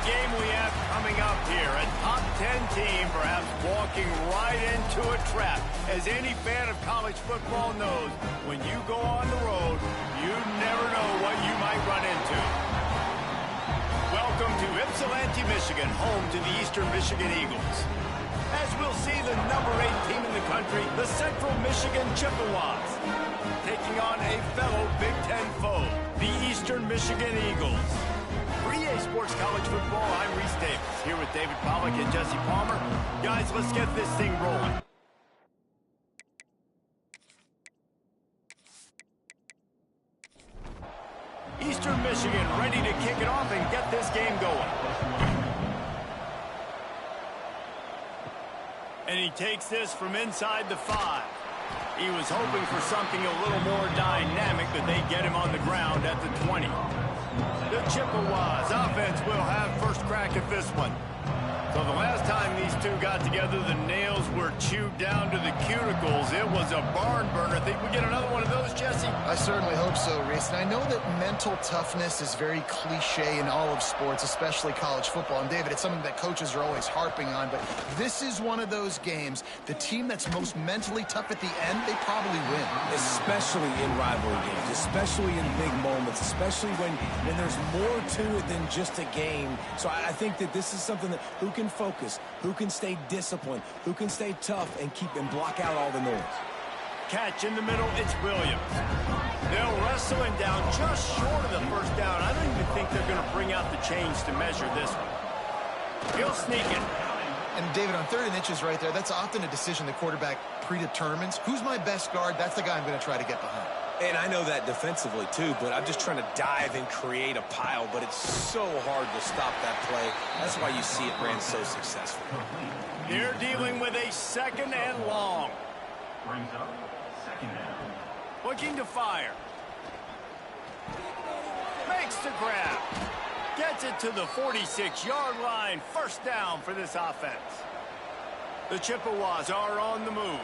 the game we have coming up here. A top 10 team perhaps walking right into a trap. As any fan of college football knows, when you go on the road, you never know what you might run into. Welcome to Ypsilanti, Michigan, home to the Eastern Michigan Eagles. As we'll see the number 8 team in the country, the Central Michigan Chippewas, taking on a fellow Big Ten foe, the Eastern Michigan Eagles. For EA Sports College Football, I'm Reese Davis, here with David Pollack and Jesse Palmer. Guys, let's get this thing rolling. Eastern Michigan ready to kick it off and get this game going. And he takes this from inside the 5. He was hoping for something a little more dynamic, but they get him on the ground at the 20. The Chippewas offense will have first crack at this one. So the last time these two got together, the nails were chewed down to the cuticles. It was a barn burner. Think we get another one of those, Jesse? I certainly hope so, Reese. And I know that mental toughness is very cliche in all of sports, especially college football. And David, it's something that coaches are always harping on. But this is one of those games. The team that's most mentally tough at the end, they probably win. Especially in rivalry games, especially in big moments, especially when there's more to it than just a game. So I think that this is something that who can focus, who can stay disciplined, who can stay tough and keep and block out all the noise. Catch in the middle, it's Williams. They'll wrestle him down just short of the first down. I don't even think they're going to bring out the chains to measure this one. He'll sneak it. And David, on 3rd and inches right there, that's often a decision the quarterback predetermines. Who's my best guard? That's the guy I'm going to try to get behind. And I know that defensively, too, but I'm just trying to dive and create a pile, but it's so hard to stop that play. That's why you see it ran so successful. They're dealing with a 2nd and long. Brings up 2nd down. Looking to fire. Makes the grab. Gets it to the 46-yard line. First down for this offense. The Chippewas are on the move.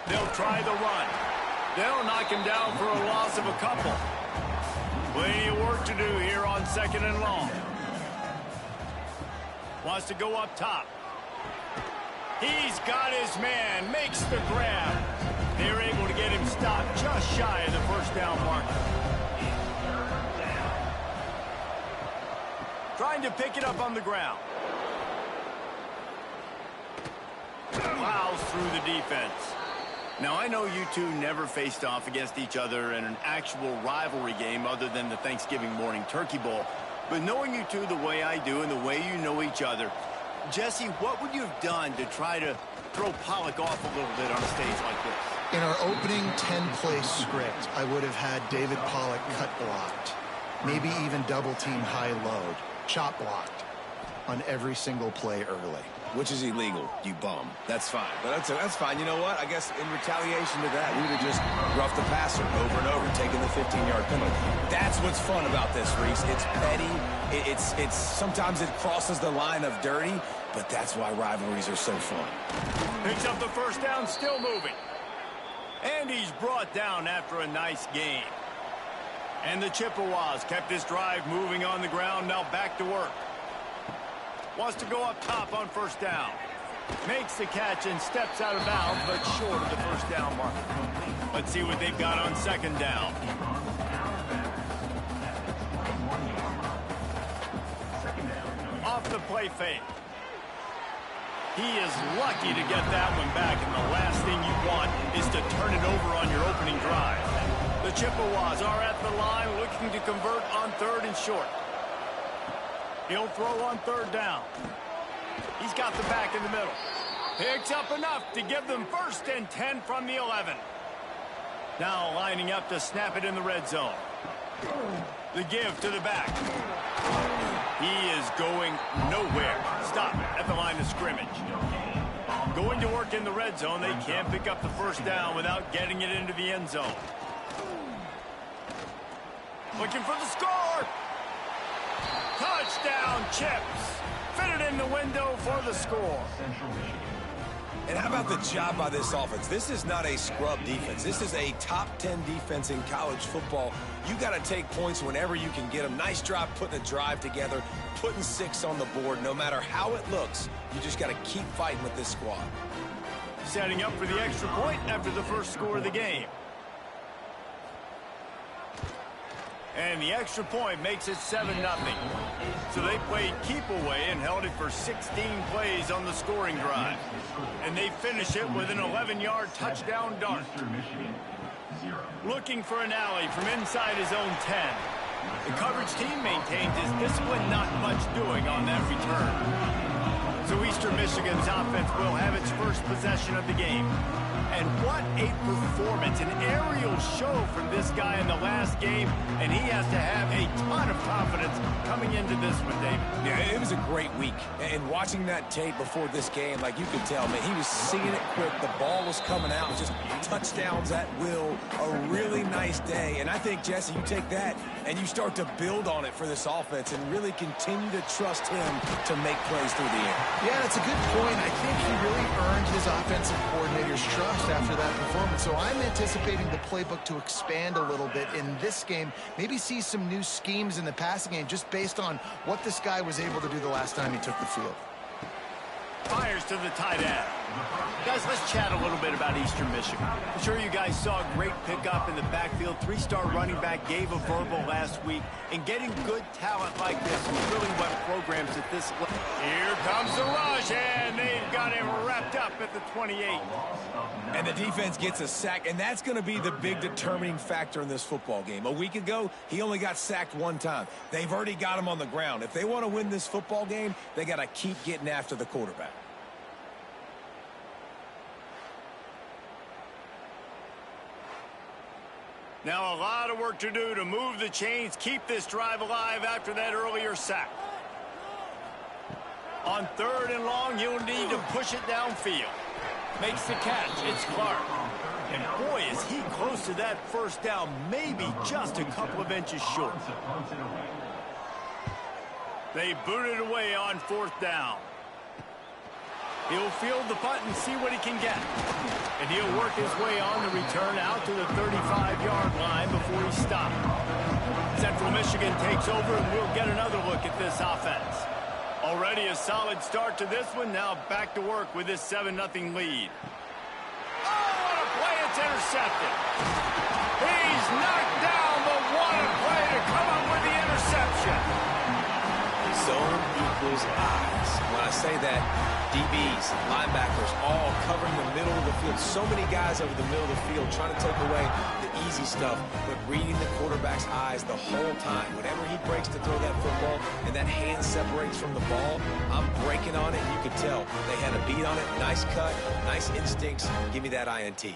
They'll try the run. They'll knock him down for a loss of a couple. Plenty of work to do here on 2nd and long. Wants to go up top. He's got his man. Makes the grab. They're able to get him stopped just shy of the first down marker. Trying to pick it up on the ground. Plows through the defense. Now, I know you two never faced off against each other in an actual rivalry game other than the Thanksgiving morning Turkey Bowl. But knowing you two the way I do and the way you know each other, Jesse, what would you have done to try to throw Pollack off a little bit on a stage like this? In our opening 10-play script, I would have had David Pollack cut blocked, maybe even double-team high-load, chop blocked on every single play early. Which is illegal, you bum. That's fine. But that's fine. You know what? I guess in retaliation to that, we would have just roughed the passer over and over, taking the 15-yard penalty. That's what's fun about this, Reese. It's petty. It's sometimes it crosses the line of dirty, but that's why rivalries are so fun. Picks up the first down, still moving. And he's brought down after a nice gain. And the Chippewas kept this drive moving on the ground, now back to work. Wants to go up top on first down. Makes the catch and steps out of bounds, but short of the first down marker. Let's see what they've got on 2nd down. Off the play fake. He is lucky to get that one back, and the last thing you want is to turn it over on your opening drive. The Chippewas are at the line looking to convert on 3rd and short. He'll throw on 3rd down. He's got the back in the middle. Picks up enough to give them 1st and 10 from the 11. Now lining up to snap it in the red zone. The give to the back. He is going nowhere. Stop at the line of scrimmage. Going to work in the red zone. They can't pick up the first down without getting it into the end zone. Looking for the score. Touchdown, Chips. Fitted in the window for the score. And how about the job by this offense? This is not a scrub defense. This is a top 10 defense in college football. You got to take points whenever you can get them. Nice job putting a drive together, putting 6 on the board. No matter how it looks, you just got to keep fighting with this squad. Setting up for the extra point after the first score of the game. And the extra point makes it 7-0. So they played keep away and held it for 16 plays on the scoring drive. And they finish it with an 11-yard touchdown dart. Looking for an alley from inside his own 10. The coverage team maintains his discipline, not much doing on that return. So Eastern Michigan's offense will have its first possession of the game. And what a performance, an aerial show from this guy in the last game, and he has to have a ton of confidence coming into this one, David. Yeah, it was a great week. And watching that tape before this game, like you could tell, man, he was seeing it quick. The ball was coming out, just touchdowns at will. A really nice day. And I think, Jesse, you take that and you start to build on it for this offense and really continue to trust him to make plays through the air. Yeah, that's a good point. I think he really earned his offensive coordinator's trust after that performance. So I'm anticipating the playbook to expand a little bit in this game. Maybe see some new schemes in the passing game just based on what this guy was able to do the last time he took the field. Fires to the tight end. Guys, let's chat a little bit about Eastern Michigan. I'm sure you guys saw a great pickup in the backfield. 3-star running back gave a verbal last week. And getting good talent like this is really what programs at this level. Here comes the rush, and they've got him wrapped up at the 28. And the defense gets a sack, and that's going to be the big determining factor in this football game. A week ago, he only got sacked 1 time. They've already got him on the ground. If they want to win this football game, they got to keep getting after the quarterback. Now a lot of work to do to move the chains, keep this drive alive after that earlier sack. On 3rd and long, you'll need to push it downfield. Makes the catch. It's Clark. And boy, is he close to that first down, maybe just a couple of inches short. They boot it away on 4th down. He'll field the punt and see what he can get. And he'll work his way on the return out to the 35-yard line before he stopped. Central Michigan takes over, and we'll get another look at this offense. Already a solid start to this one. Now back to work with this 7-0 lead. Oh, what a play. It's intercepted. He's knocked down, but what a play to come up with the interception. Zone equals eyes. When I say that, DBs, linebackers, all covering the middle of the field. So many guys over the middle of the field trying to take away the easy stuff, but reading the quarterback's eyes the whole time. Whenever he breaks to throw that football and that hand separates from the ball, I'm breaking on it, and you could tell they had a beat on it. Nice cut, nice instincts. Give me that INT.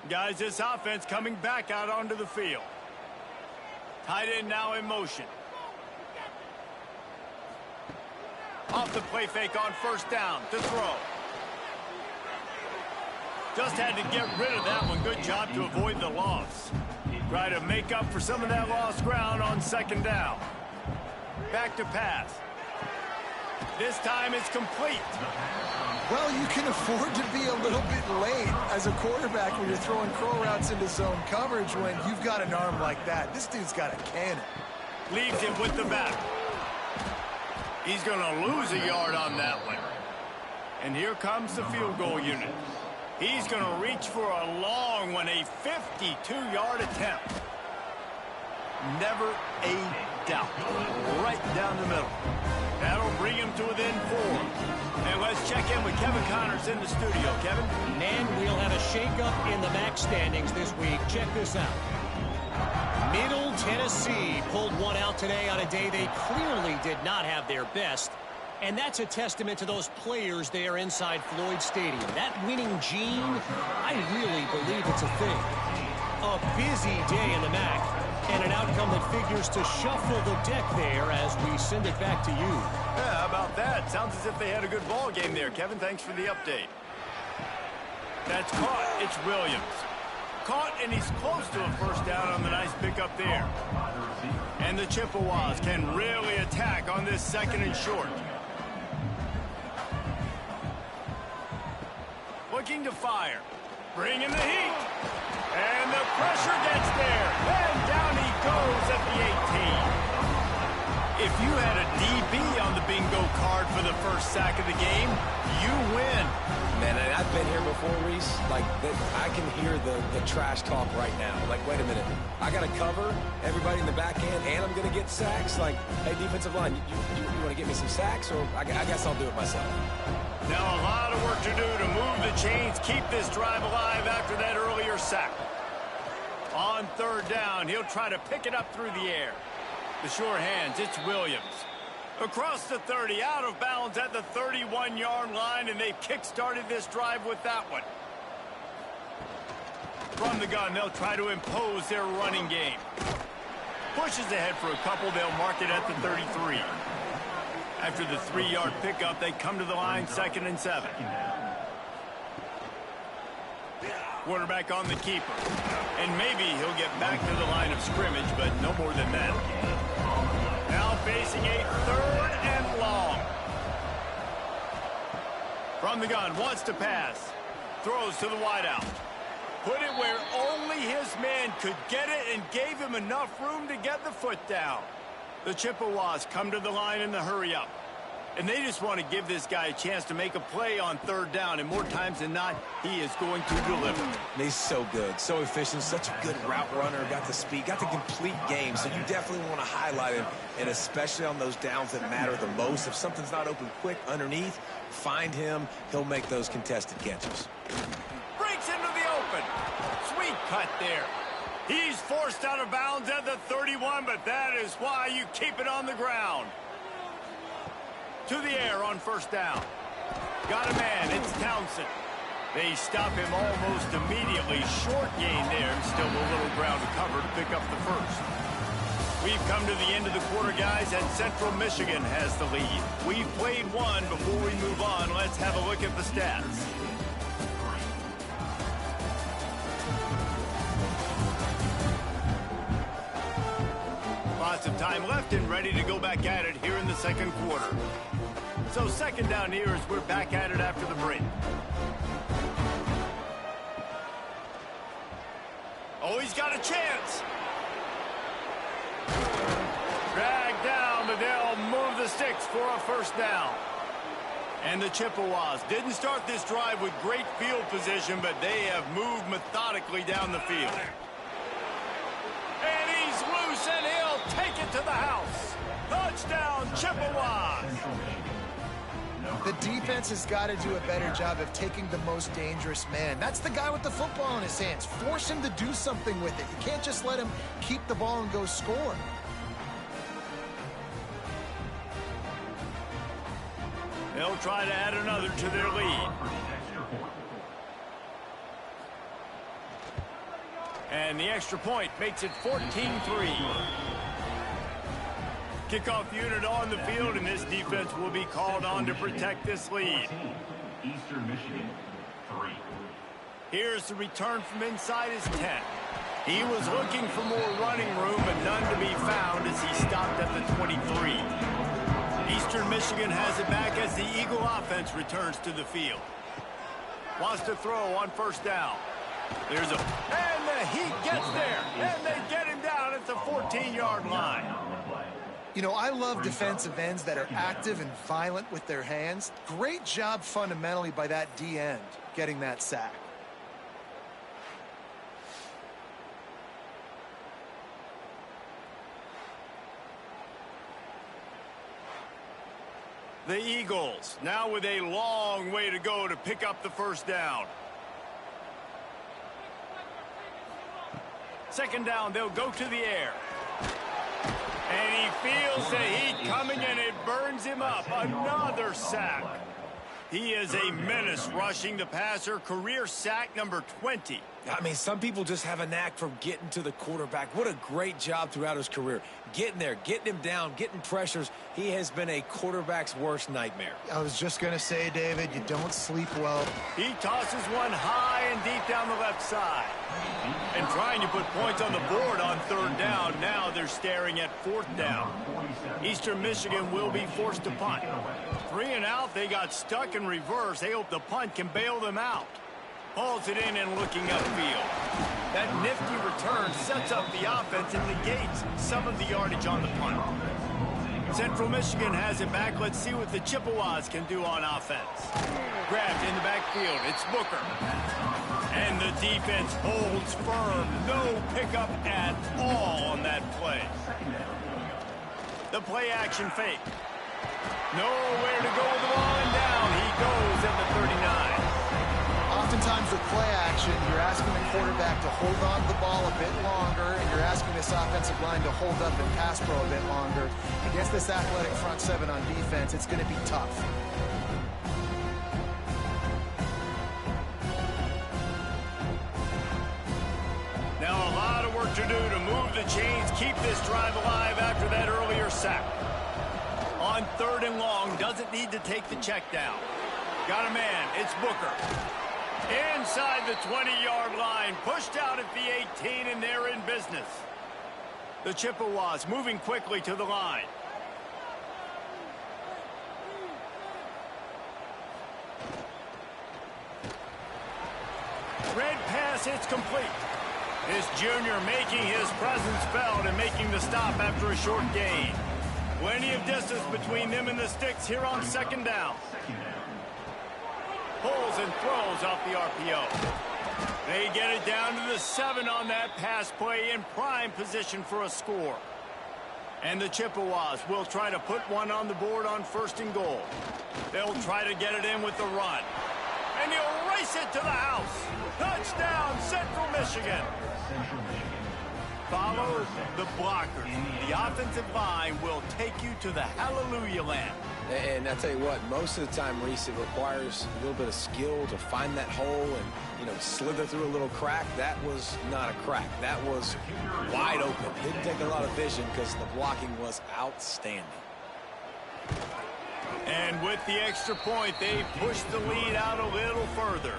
Guys, this offense coming back out onto the field. Tight end now in motion. Off the play fake on 1st down to throw. Just had to get rid of that one. Good job to avoid the loss. Try to make up for some of that lost ground on 2nd down. Back to pass. This time it's complete. Well, you can afford to be a little bit late as a quarterback when you're throwing curl routes into zone coverage when you've got an arm like that. This dude's got a cannon. Leaves him with the back. He's going to lose a yard on that one. And here comes the field goal unit. He's going to reach for a long one, a 52-yard attempt. Never a doubt. Right down the middle. That'll bring him to within 4. And let's check in with Kevin Connors in the studio. Kevin? And we'll have a shakeup in the MAC standings this week. Check this out. Middle Tennessee pulled one out today on a day they clearly did not have their best. And that's a testament to those players there inside Floyd Stadium. That winning gene, I really believe it's a thing. A busy day in the MAC, and an outcome that figures to shuffle the deck there as we send it back to you. Yeah, how about that? Sounds as if they had a good ball game there, Kevin. Thanks for the update. That's caught. It's Williams. Caught, and he's close to a 1st down on the nice pickup there. And the Chippewas can really attack on this 2nd and short. looking to fire. Bringing the heat. And the pressure gets there. And down he goes at the 18. If you had a DB on the bingo card for the first sack of the game, you win. Man, I've been here before, Reese. Like, I can hear the trash talk right now. Like, wait a minute. I got to cover everybody in the back end, and I'm going to get sacks? Like, hey, defensive line, you want to get me some sacks? Or I guess I'll do it myself. Now a lot of work to do to move the chains, keep this drive alive after that earlier sack. On third down, he'll try to pick it up through the air. The sure hands, it's Williams. Across the 30, out of bounds at the 31-yard line, and they've kick-started this drive with that one. From the gun, they'll try to impose their running game. Pushes ahead for a couple, they'll mark it at the 33. After the 3-yard pickup, they come to the line, 2nd and 7. Quarterback on the keeper. And maybe he'll get back to the line of scrimmage, but no more than that. Now facing a 3rd and long. From the gun, wants to pass. Throws to the wideout. Put it where only his man could get it and gave him enough room to get the foot down. The Chippewas come to the line in the hurry-up. And they just want to give this guy a chance to make a play on 3rd down. And more times than not, he is going to deliver. He's so good, so efficient, such a good route runner, got the speed, got the complete game. So you definitely want to highlight him, and especially on those downs that matter the most. If something's not open quick underneath, find him. He'll make those contested catches. Breaks into the open. Sweet cut there. He's forced out of bounds at the 31, but that is why you keep it on the ground. To the air on 1st down. Got a man, it's Townsend. They stop him almost immediately. Short gain there, and still a little ground to cover to pick up the first. We've come to the end of the quarter, guys, and Central Michigan has the lead. We've played one. Before we move on, let's have a look at the stats. Lots of time left and ready to go back at it here in the 2nd quarter. So 2nd down here as we're back at it after the break. Oh, he's got a chance. Dragged down, but they'll move the sticks for a 1st down. And the Chippewas didn't start this drive with great field position, but they have moved methodically down the field. And he's loose, and he'll take it to the house. Touchdown, Chippewas. The defense has got to do a better job of taking the most dangerous man. That's the guy with the football in his hands. Force him to do something with it. You can't just let him keep the ball and go score. They'll try to add another to their lead. And the extra point makes it 14-3. Kickoff unit on the field, and this defense will be called on to protect this lead. Eastern Michigan, 3. Here's the return from inside his 10. He was looking for more running room, but none to be found as he stopped at the 23. Eastern Michigan has it back as the Eagle offense returns to the field. Wants to throw on 1st down. There's a... And the Heat gets there, and they get him down at the 14-yard line. You know, I love defensive ends that are active and violent with their hands. Great job fundamentally by that D-end getting that sack. The Eagles now with a long way to go to pick up the 1st down. 2nd down, they'll go to the air. And he feels the heat coming, and it burns him up. Another sack. He is a menace rushing the passer. Career sack number 20. I mean, some people just have a knack for getting to the quarterback. What a great job throughout his career. Getting there, getting him down, getting pressures. He has been a quarterback's worst nightmare. I was just going to say, David, you don't sleep well. He tosses one high and deep down the left side. And trying to put points on the board on 3rd down. Now they're staring at 4th down. Eastern Michigan will be forced to punt. 3 and out, they got stuck in reverse. They hope the punt can bail them out. Hauls it in and looking upfield. That nifty return sets up the offense and negates some of the yardage on the punt. Central Michigan has it back. Let's see what the Chippewas can do on offense. Grabbed in the backfield. It's Booker. And the defense holds firm. No pickup at all on that play. The play action fake. Nowhere to go with the ball, and down he goes at the 39. Oftentimes with play action, you're asking the quarterback to hold on to the ball a bit longer, and you're asking this offensive line to hold up and pass pro a bit longer. Against this athletic front seven on defense, it's going to be tough. Now a lot of work to do to move the chains, keep this drive alive after that earlier sack. On 3rd and long, doesn't need to take the check down. Got a man, it's Booker. Inside the 20-yard line, pushed out at the 18, and they're in business. The Chippewas moving quickly to the line. Red pass, it's complete. This junior making his presence felt and making the stop after a short gain. Plenty of distance between them and the sticks here on 2nd down. Pulls and throws off the RPO. They get it down to the 7 on that pass play in prime position for a score. And the Chippewas will try to put one on the board on 1st and goal. They'll try to get it in with the run. And he'll race it to the house. Touchdown, Central Michigan. Follow the blockers. The offensive line will take you to the hallelujah land. And I tell you what, most of the time, Reese, it requires a little bit of skill to find that hole and, slither through a little crack. That was not a crack. That was wide open. Didn't take a lot of vision because the blocking was outstanding. And with the extra point, they push the lead out a little further.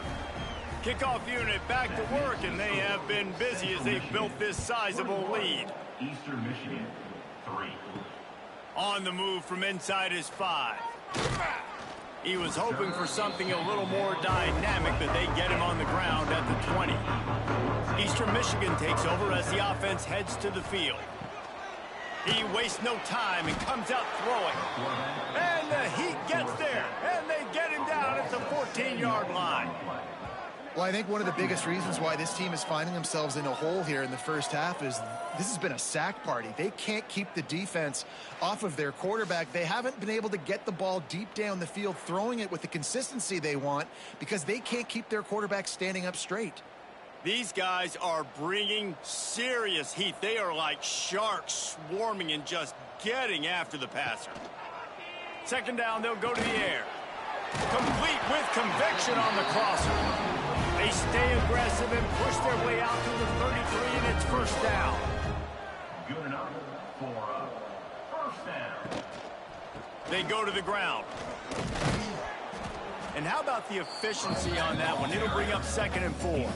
Kickoff unit back to work, and they have been busy as they've built this sizable lead. Eastern Michigan, 3. On the move from inside his 5. He was hoping for something a little more dynamic, but they get him on the ground at the 20. Eastern Michigan takes over as the offense heads to the field. He wastes no time and comes out throwing. And the Heat gets there, and they get him down at the 14-yard line. Well, I think one of the biggest reasons why this team is finding themselves in a hole here in the first half is this has been a sack party. They can't keep the defense off of their quarterback. They haven't been able to get the ball deep down the field, throwing it with the consistency they want because they can't keep their quarterback standing up straight. These guys are bringing serious heat. They are like sharks swarming and just getting after the passer. 2nd down, they'll go to the air. Complete with conviction on the crosser. They stay aggressive and push their way out to the 33, and it's 1st down. Good enough for a 1st down. They go to the ground. And how about the efficiency on that one? It'll bring up 2nd and 4.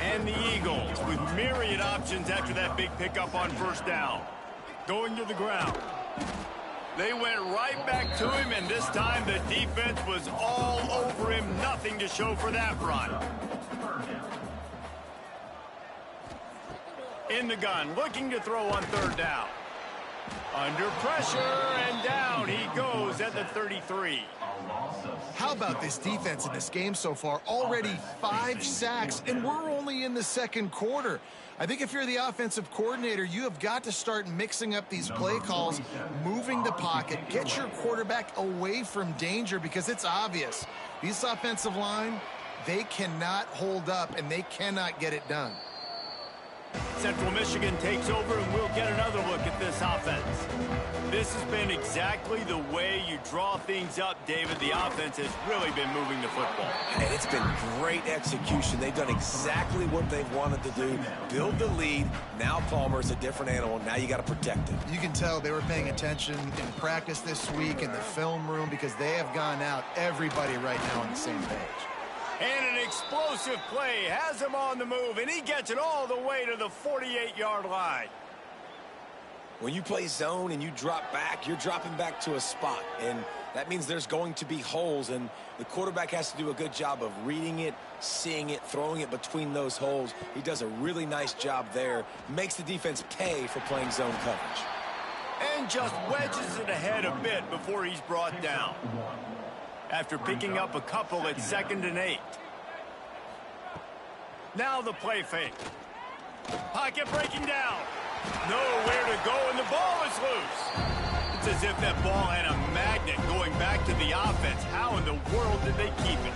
And the Eagles with myriad options after that big pickup on 1st down. Going to the ground. They went right back to him, and this time the defense was all over him. Nothing to show for that run. In the gun, looking to throw on 3rd down. Under pressure, and down he goes at the 33. How about this defense in this game so far? Already 5 sacks, and we're only in the 2nd quarter. I think if you're the offensive coordinator, you have got to start mixing up these play calls, moving the pocket, get your quarterback away from danger because it's obvious. This offensive line, they cannot hold up, and they cannot get it done. Central Michigan takes over, and we'll get another look at this offense. This has been exactly the way you draw things up, David. The offense has really been moving the football. And it's been great execution. They've done exactly what they've wanted to do. Build the lead. Now Palmer's a different animal. Now you got to protect it. You can tell they were paying attention in practice this week in the film room because they have gone out, everybody right now on the same page. And an explosive play has him on the move, and he gets it all the way to the 48-yard line. When you play zone and you drop back, you're dropping back to a spot. And That means there's going to be holes, and the quarterback has to do a good job of reading it, seeing it, throwing it between those holes. He does a really nice job there. Makes the defense pay for playing zone coverage. And just wedges it ahead a bit before he's brought down. After picking up a couple at 2nd and 8. Now the play fake. Pocket breaking down. Nowhere to go, and the ball is loose. It's as if that ball had a magnet going back to the offense. How in the world did they keep it?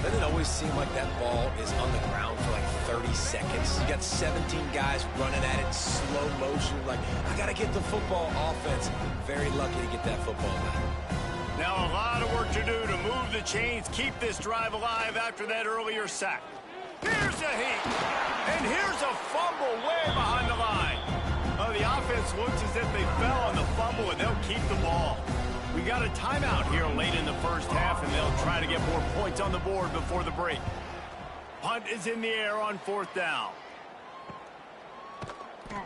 Doesn't it always seem like that ball is on the ground for like 30 seconds? You got 17 guys running at it in slow motion. Like, I got to get the football. Offense, very lucky to get that football back. Now a lot of work to do to move the chains, keep this drive alive after that earlier sack. Here's a heat. And here's a fumble way behind the line. The offense looks as if they fell on the fumble, and they'll keep the ball. We got a timeout here late in the first half, and they'll try to get more points on the board before the break. Punt is in the air on 4th down.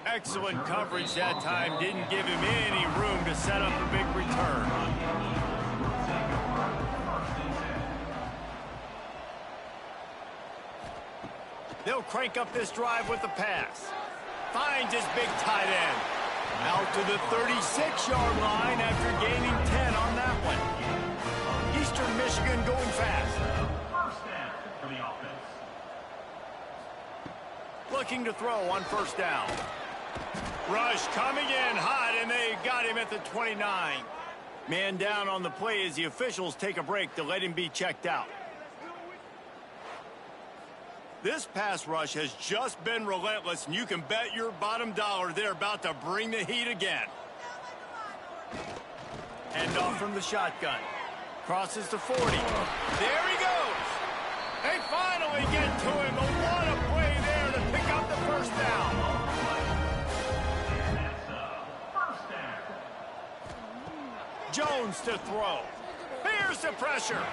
Excellent coverage that time. Didn't give him any room to set up a big return. They'll crank up this drive with the pass. Finds his big tight end. Out to the 36-yard line after gaining 10 on that one. Eastern Michigan going fast. First down for the offense. Looking to throw on 1st down. Rush coming in hot, and they got him at the 29. Man down on the play as the officials take a break to let him be checked out. This pass rush has just been relentless, and you can bet your bottom dollar they're about to bring the heat again. Hand off from the shotgun. Crosses to 40. There he goes. They finally get to him, but what a play there to pick up the 1st down. Jones to throw. Here's the pressure.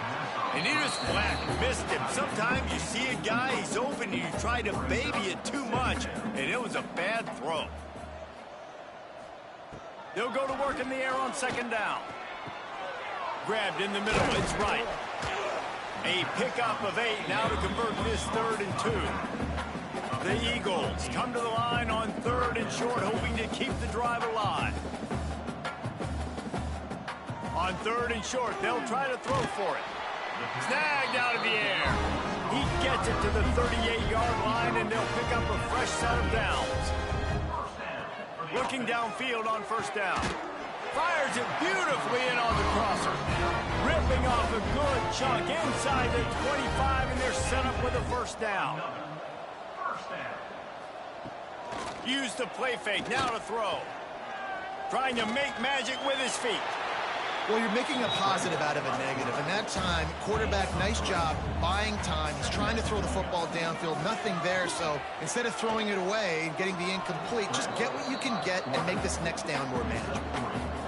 And he just flat missed him. Sometimes you see a guy, he's open, and you try to baby it too much, and it was a bad throw. They'll go to work in the air on 2nd down. Grabbed in the middle, it's right. A pickup of 8 now to convert this 3rd and 2. The Eagles come to the line on 3rd and short, hoping to keep the drive alive. On 3rd and short, they'll try to throw for it. Snagged out of the air. He gets it to the 38-yard line, and they'll pick up a fresh set of downs. Looking downfield on 1st down. Fires it beautifully in on the crosser. Ripping off a good chunk inside the 25, and they're set up with a 1st down. Use the play fake, now to throw. Trying to make magic with his feet. Well, you're making a positive out of a negative. And that time, quarterback, nice job, buying time. He's trying to throw the football downfield, nothing there. So instead of throwing it away and getting the incomplete, just get what you can get and make this next down more manageable.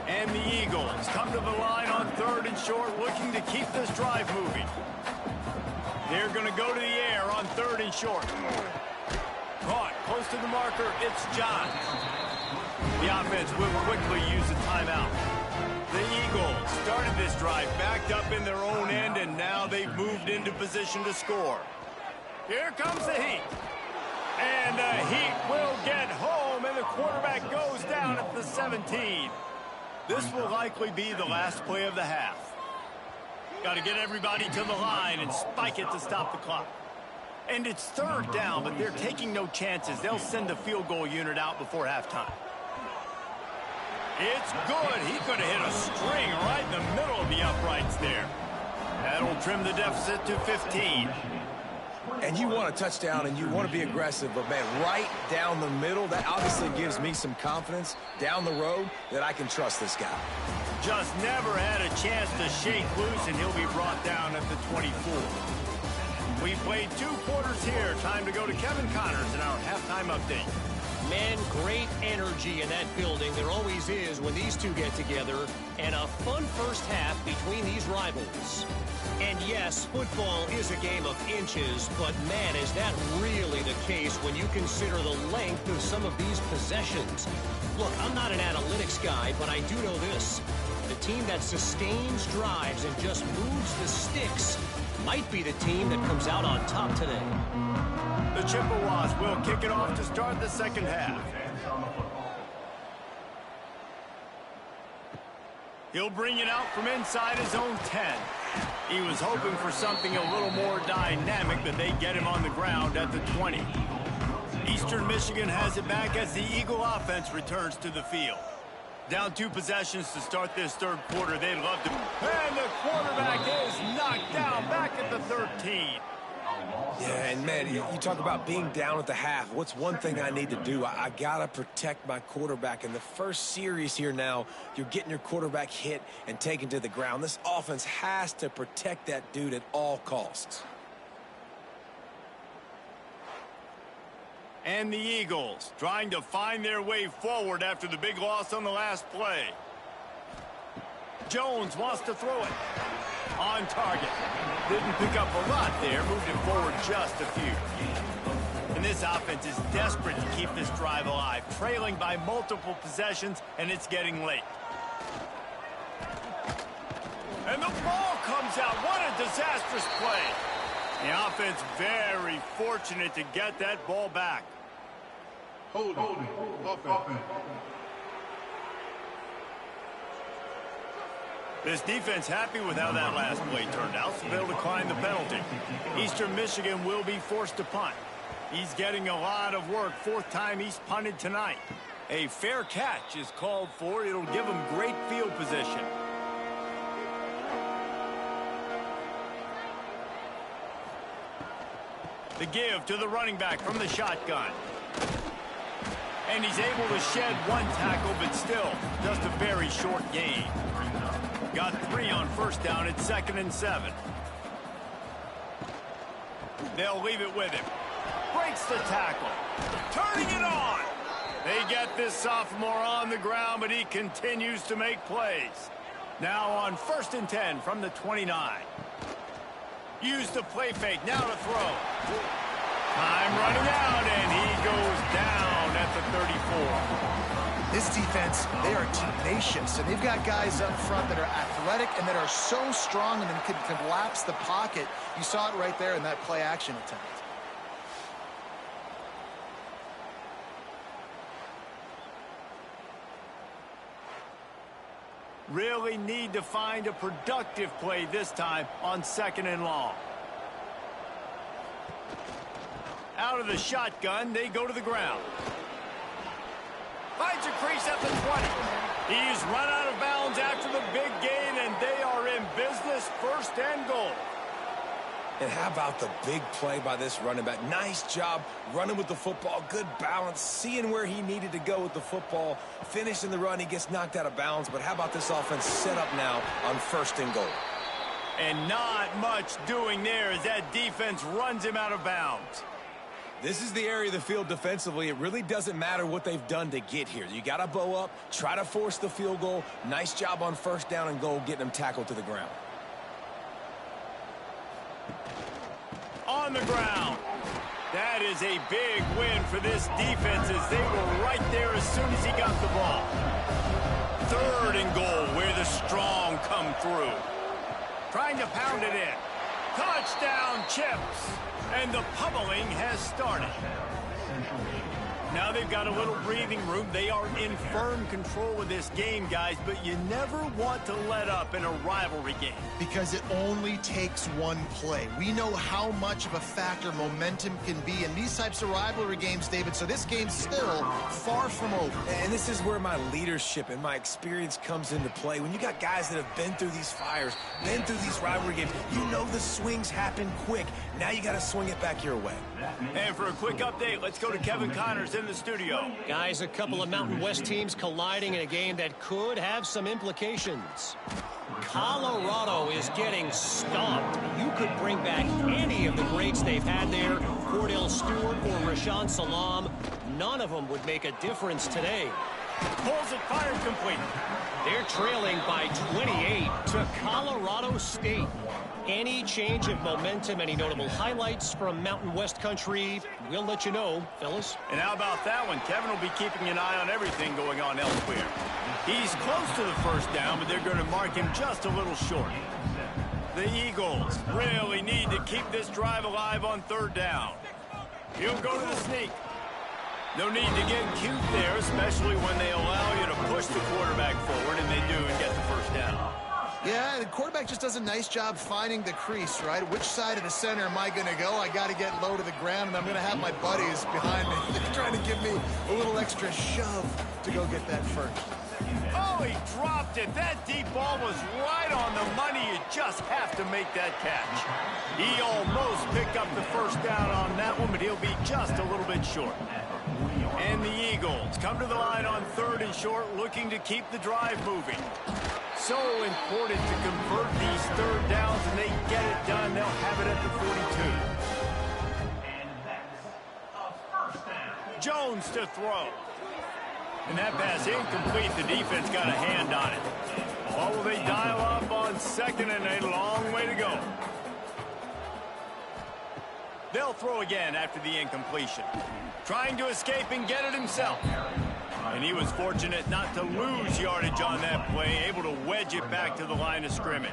And the Eagles come to the line on 3rd and short, looking to keep this drive moving. They're going to go to the air on 3rd and short. Caught close to the marker, it's John. The offense will quickly use a timeout. The Eagles started this drive backed up in their own end, and now they've moved into position to score. Here comes the heat. And the Heat will get home, and the quarterback goes down at the 17. This will likely be the last play of the half. Got to get everybody to the line and spike it to stop the clock. And it's 3rd down, but they're taking no chances. They'll send the field goal unit out before halftime. It's good. He could have hit a string right in the middle of the uprights there. That'll trim the deficit to 15. And you want a touchdown and you want to be aggressive, but man, right down the middle, that obviously gives me some confidence down the road that I can trust this guy. Just never had a chance to shake loose, and he'll be brought down at the 24. We played 2 quarters here. Time to go to Kevin Connors in our halftime update. Man, great energy in that building. There always is when these two get together. And a fun first half between these rivals. And yes, football is a game of inches, but man, is that really the case when you consider the length of some of these possessions. Look, I'm not an analytics guy, but I do know this. The team that sustains drives and just moves the sticks might be the team that comes out on top today. The Chippewas will kick it off to start the second half. He'll bring it out from inside his own 10. He was hoping for something a little more dynamic, but they get him on the ground at the 20. Eastern Michigan has it back as the Eagle offense returns to the field. Down 2 possessions to start this third quarter. They'd love to. And the quarterback is knocked down back at the 13. Yeah, and man, you talk about being down at the half. What's one thing I need to do? I got to protect my quarterback. In the first series here now, you're getting your quarterback hit and taken to the ground. This offense has to protect that dude at all costs. And the Eagles trying to find their way forward after the big loss on the last play. Jones wants to throw it. On target. Didn't pick up a lot there. Moved it forward just a few. And this offense is desperate to keep this drive alive. Trailing by multiple possessions, and it's getting late. And the ball comes out. What a disastrous play. The offense very fortunate to get that ball back. Holding. Offense. This defense happy with how that last play turned out, so they'll decline the penalty. Eastern Michigan will be forced to punt. He's getting a lot of work. 4th time he's punted tonight. A fair catch is called for. It'll give him great field position. The give to the running back from the shotgun. And he's able to shed 1 tackle, but still just a very short gain. Got 3 on first down at 2nd and 7. They'll leave it with him. Breaks the tackle. Turning it on. They get this sophomore on the ground, but he continues to make plays. Now on 1st and 10 from the 29. Use the play fake. Now to throw. Time running out, and he goes down at the 34. This defense, they are tenacious, and they've got guys up front that are athletic and that are so strong and then can collapse the pocket. You saw it right there in that play-action attempt. Really need to find a productive play this time on 2nd and long. Out of the shotgun, they go to the ground. Finds a crease at the 20. He's run out of bounds after the big gain, and they are in business. 1st and goal. And how about the big play by this running back? Nice job running with the football. Good balance, seeing where he needed to go with the football. Finishing the run, he gets knocked out of bounds. But how about this offense set up now on 1st and goal? And not much doing there as that defense runs him out of bounds. This is the area of the field defensively. It really doesn't matter what they've done to get here. You got to bow up, try to force the field goal. Nice job on 1st down and goal, getting them tackled to the ground. On the ground. That is a big win for this defense as they were right there as soon as he got the ball. 3rd and goal where the strong come through. Trying to pound it in. Touchdown, Chips. And the pummeling has started. Now they've got a little breathing room. They are in firm control of this game, guys, but you never want to let up in a rivalry game. Because it only takes one play. We know how much of a factor momentum can be in these types of rivalry games, David, so this game's still far from over. And this is where my leadership and my experience comes into play. When you got guys that have been through these fires, been through these rivalry games, you know the swings happen quick. Now you got to swing it back your way. And for a quick update, let's go to Kevin Connors in the studio. Guys, a couple of Mountain West teams colliding in a game that could have some implications. Colorado is getting stomped. You could bring back any of the greats they've had there, Cordell Stewart or Rashaan Salam. None of them would make a difference today. Pulls it, fired complete. They're trailing by 28 to Colorado State. Any change of momentum, any notable highlights from Mountain West Country, we'll let you know, fellas. And how about that one? Kevin will be keeping an eye on everything going on elsewhere. He's close to the first down, but they're going to mark him just a little short. The Eagles really need to keep this drive alive on third down. He'll go to the sneak. No need to get cute there, especially when they allow you to push the quarterback forward, and they do and get the first down. Yeah, the quarterback just does a nice job finding the crease, right? Which side of the center am I going to go? I got to get low to the ground, and I'm going to have my buddies behind me. They're trying to give me a little extra shove to go get that first. Oh, he dropped it. That deep ball was right on the money. You just have to make that catch. He almost picked up the first down on that one, but he'll be just a little bit short. And the Eagles come to the line on third and short, looking to keep the drive moving. So important to convert these third downs, and they get it done. They'll have it at the 42. And that's a first down. Jones to throw. And that pass incomplete. The defense got a hand on it. Or will they dial up on second and a long way to go? They'll throw again after the incompletion. Trying to escape and get it himself. And he was fortunate not to lose yardage on that play, able to wedge it back to the line of scrimmage.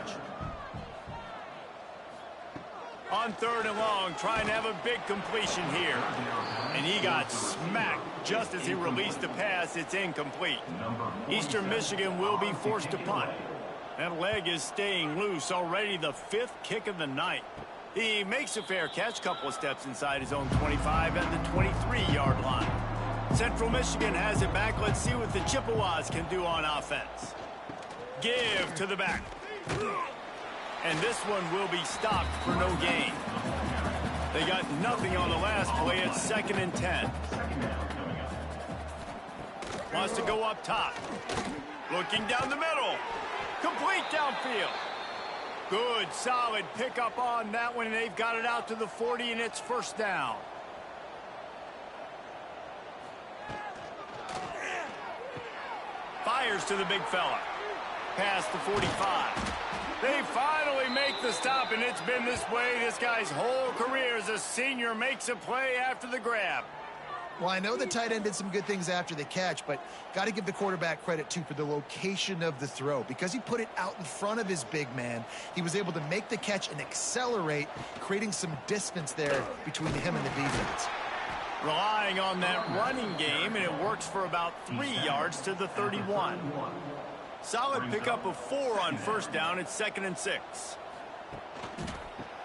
On third and long, trying to have a big completion here. And he got smacked just as he released the pass. It's incomplete. Eastern Michigan will be forced to punt. That leg is staying loose. Already the fifth kick of the night. He makes a fair catch, couple of steps inside his own 25 at the 23-yard line. Central Michigan has it back. Let's see what the Chippewas can do on offense. Give to the back. And this one will be stopped for no gain. They got nothing on the last play. It's 2nd and 10. Wants to go up top. Looking down the middle. Complete downfield. Good, solid pickup on that one, and they've got it out to the 40, and it's first down. Fires to the big fella. Past the 45. They finally make the stop, and it's been this way. This guy's whole career as a senior makes a play after the grab. Well, I know the tight end did some good things after the catch, but got to give the quarterback credit, too, for the location of the throw. Because he put it out in front of his big man, he was able to make the catch and accelerate, creating some distance there between him and the defense. Relying on that running game, and it works for about 3 yards to the 31. Solid pickup of 4 on first down. It's 2nd and 6.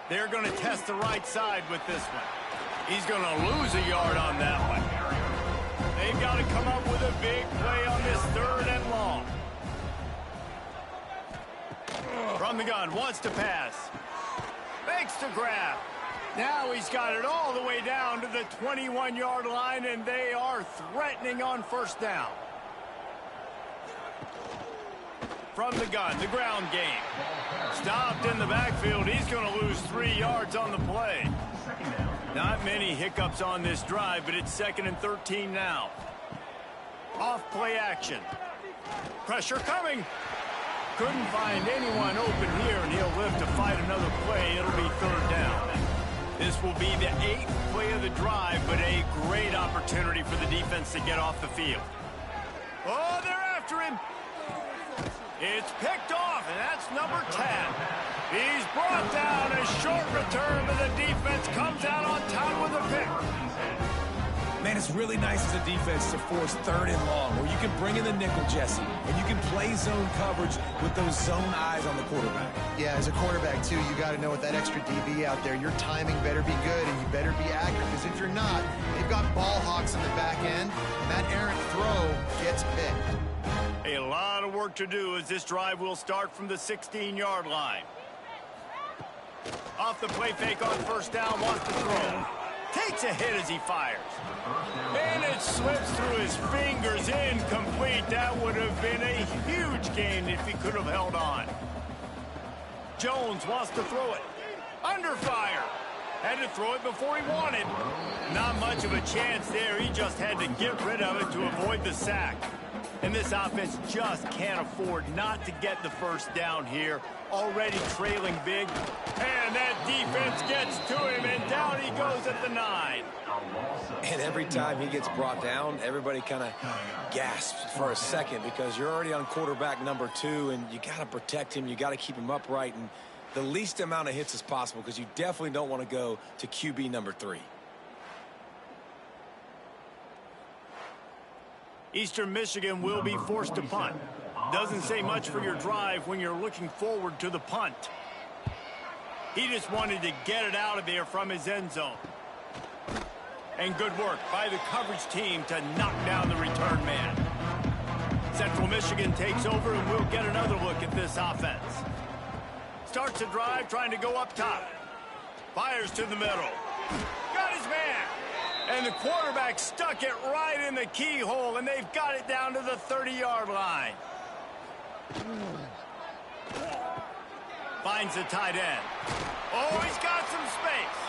They're going to test the right side with this one. He's going to lose a yard on that one. They've got to come up with a big play on this 3rd and long. From the gun, wants to pass. Fakes to grab. Now he's got it all the way down to the 21-yard line, and they are threatening on first down. From the gun, the ground game. Stopped in the backfield. He's going to lose 3 yards on the play. Not many hiccups on this drive, but it's 2nd and 13 now. Off play action. Pressure coming. Couldn't find anyone open here, and he'll live to fight another play. It'll be 3rd down. This will be the 8th play of the drive, but a great opportunity for the defense to get off the field. Oh, they're after him. It's picked off, and that's number 10. He's brought down. A short return, but the defense comes out on top with a pick. Man, it's really nice as a defense to force 3rd and long, where you can bring in the nickel, Jesse, and you can play zone coverage with those zone eyes on the quarterback. Yeah, as a quarterback, too, you got to know with that extra DB out there, your timing better be good and you better be accurate, because if you're not, they've got ball hawks in the back end, and that errant throw gets picked. A lot of work to do as this drive will start from the 16-yard line. Off the play fake on first down, wants to throw. Takes a hit as he fires. And it slips through his fingers, incomplete. That would have been a huge gain if he could have held on. Jones wants to throw it. Under fire. Had to throw it before he wanted. Not much of a chance there. He just had to get rid of it to avoid the sack. And this offense just can't afford not to get the first down here. Already trailing big. And that defense gets to him, and down he goes at the 9. And every time he gets brought down, everybody kind of gasps for a second because you're already on quarterback number 2, and you got to protect him. You got to keep him upright and the least amount of hits as possible because you definitely don't want to go to QB number 3. Eastern Michigan will be forced to punt. Doesn't say much for your drive when you're looking forward to the punt. He just wanted to get it out of there from his end zone. And good work by the coverage team to knock down the return man. Central Michigan takes over, and we'll get another look at this offense. Starts a drive trying to go up top. Fires to the middle. Got his man. And the quarterback stuck it right in the keyhole, and they've got it down to the 30-yard line. Finds the tight end. Oh, he's got some space.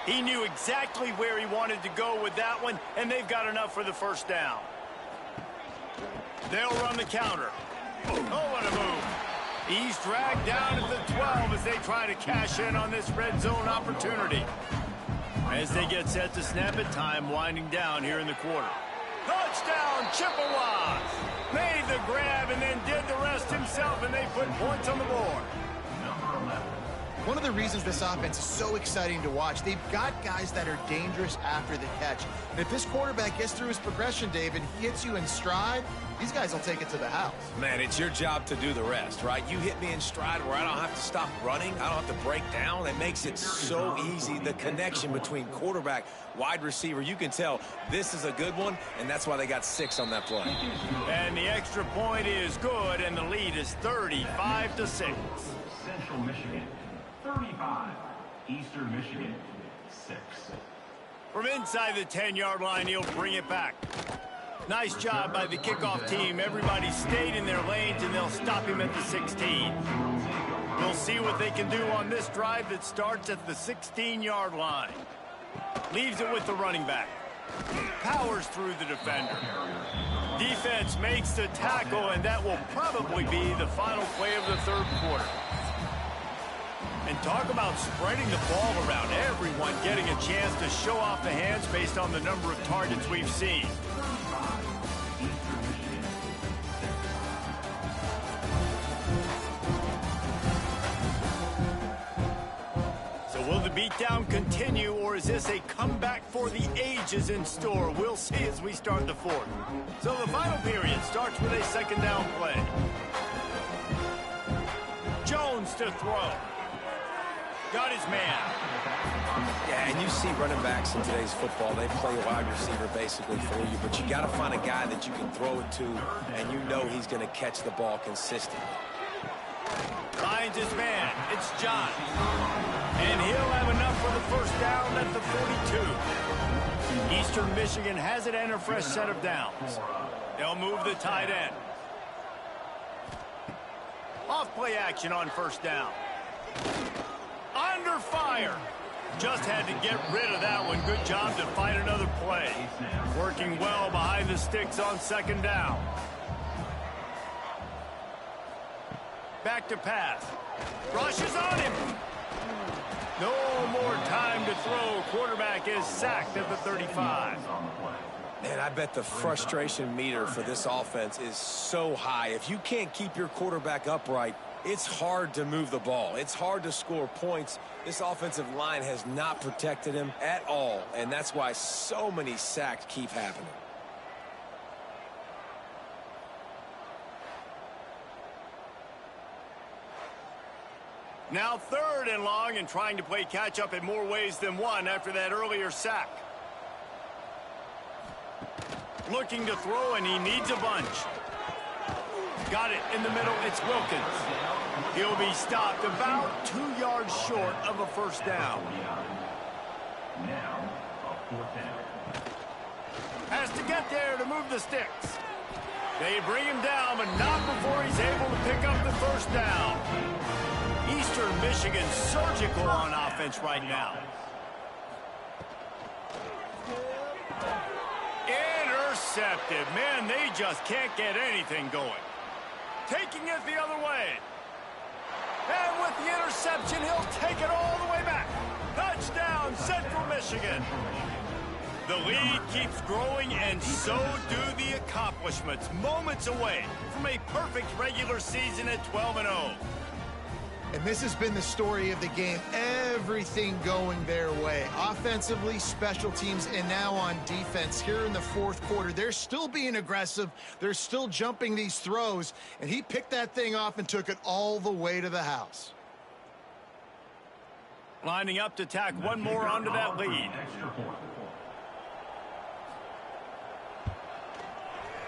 He knew exactly where he wanted to go with that one, and they've got enough for the first down. They'll run the counter. Oh, what a move. He's dragged down at the 12 as they try to cash in on this red zone opportunity. As they get set to snap it, time winding down here in the quarter. Touchdown, Chippewas! Made the grab and then did the rest himself, and they put points on the board. One of the reasons this offense is so exciting to watch, they've got guys that are dangerous after the catch. And if this quarterback gets through his progression, David, he hits you in stride, these guys will take it to the house. Man, it's your job to do the rest, right? You hit me in stride where I don't have to stop running. I don't have to break down. It makes it so easy. The connection between quarterback, wide receiver, you can tell this is a good one, and that's why they got 6 on that play. And the extra point is good, and the lead is 35-6. Central Michigan 35, Eastern Michigan 6. From inside the 10-yard line, he'll bring it back. Nice job by the kickoff team. Everybody stayed in their lanes, and they'll stop him at the 16. We'll see what they can do on this drive that starts at the 16-yard line. Leaves it with the running back. Powers through the defender. Defense makes the tackle, and that will probably be the final play of the third quarter. And talk about spreading the ball around. Everyone getting a chance to show off the hands based on the number of targets we've seen. So will the beatdown continue, or is this a comeback for the ages in store? We'll see as we start the fourth. So the final period starts with a second down play. Jones to throw. Got his man. Yeah, and you see running backs in today's football, they play wide receiver basically for you, but you got to find a guy that you can throw it to, and you know he's going to catch the ball consistently. Finds his man. It's John. And he'll have enough for the first down at the 42. Eastern Michigan has it and a fresh set of downs. They'll move the tight end. Off play action on first down. Under fire. Just had to get rid of that one. Good job to find another play. Working well behind the sticks on second down. Back to pass. Rushes on him. No more time to throw. Quarterback is sacked at the 35. Man, I bet the frustration meter for this offense is so high. If you can't keep your quarterback upright, it's hard to move the ball. It's hard to score points. This offensive line has not protected him at all, and that's why so many sacks keep happening. Now 3rd and long, and trying to play catch-up in more ways than one after that earlier sack. Looking to throw, and he needs a bunch. Got it in the middle. It's Wilkins. He'll be stopped about 2 yards short of a first down. Now, a 4th down. Has to get there to move the sticks. They bring him down, but not before he's able to pick up the first down. Eastern Michigan surgical on offense right now. Intercepted. Man, they just can't get anything going. Taking it the other way. And with the interception, he'll take it all the way back. Touchdown, Central Michigan. The lead keeps growing, and so do the accomplishments. Moments away from a perfect regular season at 12-0. And this has been the story of the game. Everything going their way. Offensively, special teams, and now on defense. Here in the fourth quarter, they're still being aggressive. They're still jumping these throws. And he picked that thing off and took it all the way to the house. Lining up to tack one more onto that lead.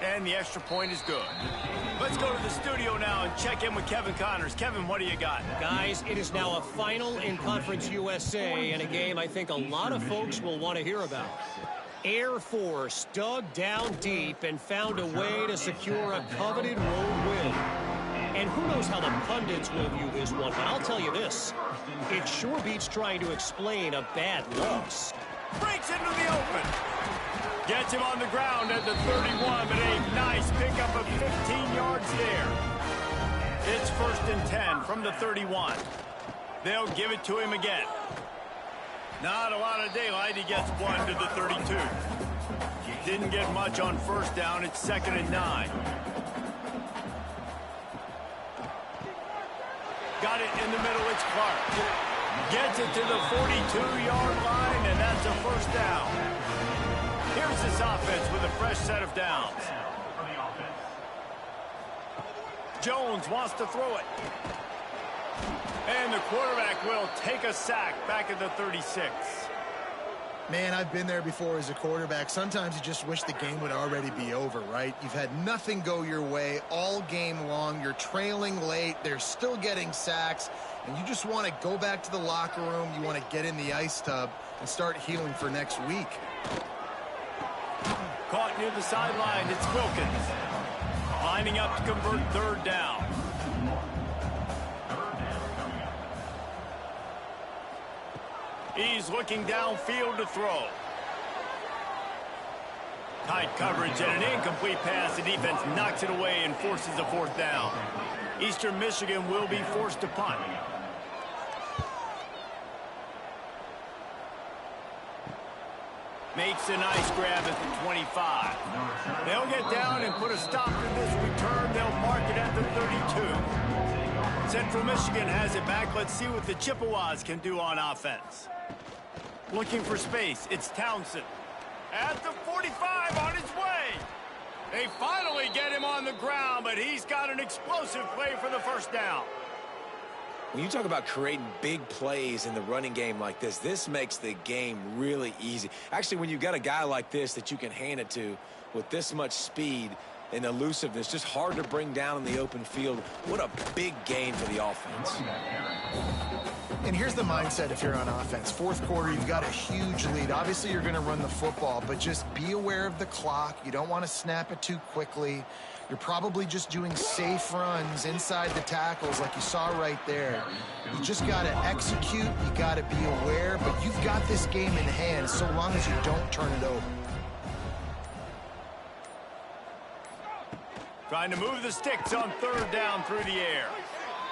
And the extra point is good. Let's go to the studio now and check in with Kevin Connors. Kevin, what do you got? Guys, it is now a final in Conference USA and a game I think a lot of folks will want to hear about. Air Force dug down deep and found a way to secure a coveted road win. And who knows how the pundits will view this one, but I'll tell you this. It sure beats trying to explain a bad loss. Breaks into the open. Gets him on the ground at the 31, but a nice pickup of 15 yards there. It's 1st and 10 from the 31. They'll give it to him again. Not a lot of daylight. He gets one to the 32. Didn't get much on 1st down. It's 2nd and 9. Got it in the middle. It's Clark. Gets it to the 42-yard line, and that's a 1st down. Here's this offense with a fresh set of downs. Jones wants to throw it. And the quarterback will take a sack back at the 36. Man, I've been there before as a quarterback. Sometimes you just wish the game would already be over, right? You've had nothing go your way all game long. You're trailing late. They're still getting sacks. And you just want to go back to the locker room. You want to get in the ice tub and start healing for next week. Caught near the sideline, it's Wilkins. Lining up to convert 3rd down. He's looking downfield to throw. Tight coverage and an incomplete pass. The defense knocks it away and forces a 4th down. Eastern Michigan will be forced to punt. Makes a nice grab at the 25. They'll get down and put a stop to this return. They'll mark it at the 32. Central Michigan has it back. Let's see what the Chippewas can do on offense. Looking for space. It's Townsend. At the 45 on his way. They finally get him on the ground, but he's got an explosive play for the 1st down. When you talk about creating big plays in the running game like this, this makes the game really easy. Actually, when you've got a guy like this that you can hand it to with this much speed and elusiveness, just hard to bring down in the open field. What a big gain for the offense. And here's the mindset if you're on offense. 4th quarter, you've got a huge lead. Obviously, you're going to run the football, but just be aware of the clock. You don't want to snap it too quickly. You're probably just doing safe runs inside the tackles like you saw right there. You just got to execute. You got to be aware, but you've got this game in hand so long as you don't turn it over. Trying to move the sticks on 3rd down through the air.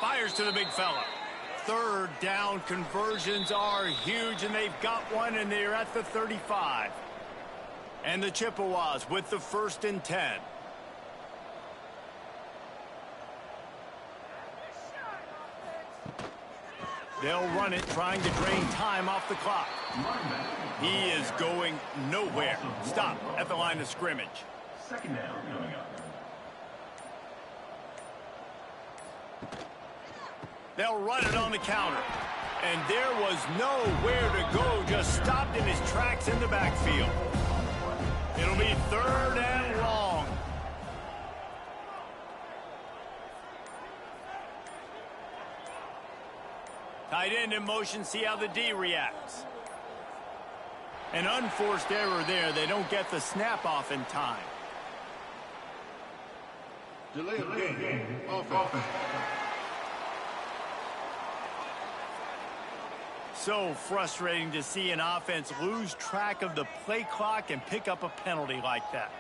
Fires to the big fella. 3rd down conversions are huge, and they've got one, and they're at the 35. And the Chippewas with the 1st and 10. They'll run it, trying to drain time off the clock. He is going nowhere. Stop at the line of scrimmage. 2nd down coming up. They'll run it on the counter. And there was nowhere to go, just stopped in his tracks in the backfield. It'll be 3rd and long. Tight end in motion, see how the D reacts. An unforced error there. They don't get the snap off in time. Delay of game. Offense. So frustrating to see an offense lose track of the play clock and pick up a penalty like that.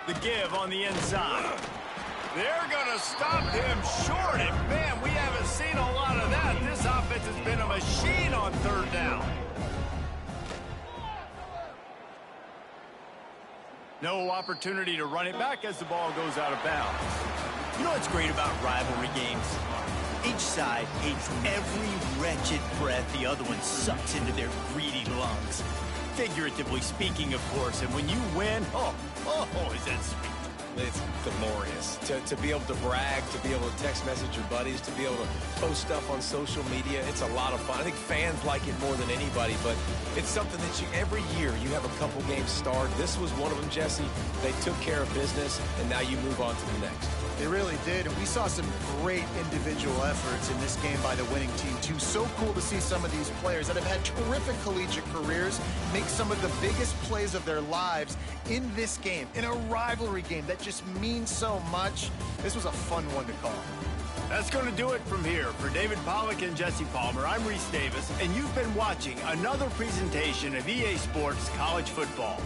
The give on the inside. They're going to stop him short, and man, we haven't seen a lot of that. This offense has been a machine on third down. No opportunity to run it back as the ball goes out of bounds. You know what's great about rivalry games? Each side hates every wretched breath the other one sucks into their greedy lungs. Figuratively speaking, of course, and when you win, oh, is that sweet. It's glorious to be able to brag, to be able to text message your buddies, to be able to post stuff on social media. It's a lot of fun. I think fans like it more than anybody, but it's something that every year you have a couple games start. This was one of them, Jesse. They took care of business, and now you move on to the next. They really did, and we saw some great individual efforts in this game by the winning team, too. So cool to see some of these players that have had terrific collegiate careers make some of the biggest plays of their lives in this game, in a rivalry game that just means so much. This was a fun one to call. That's going to do it from here. For David Pollack and Jesse Palmer, I'm Reese Davis, and you've been watching another presentation of EA Sports College Football.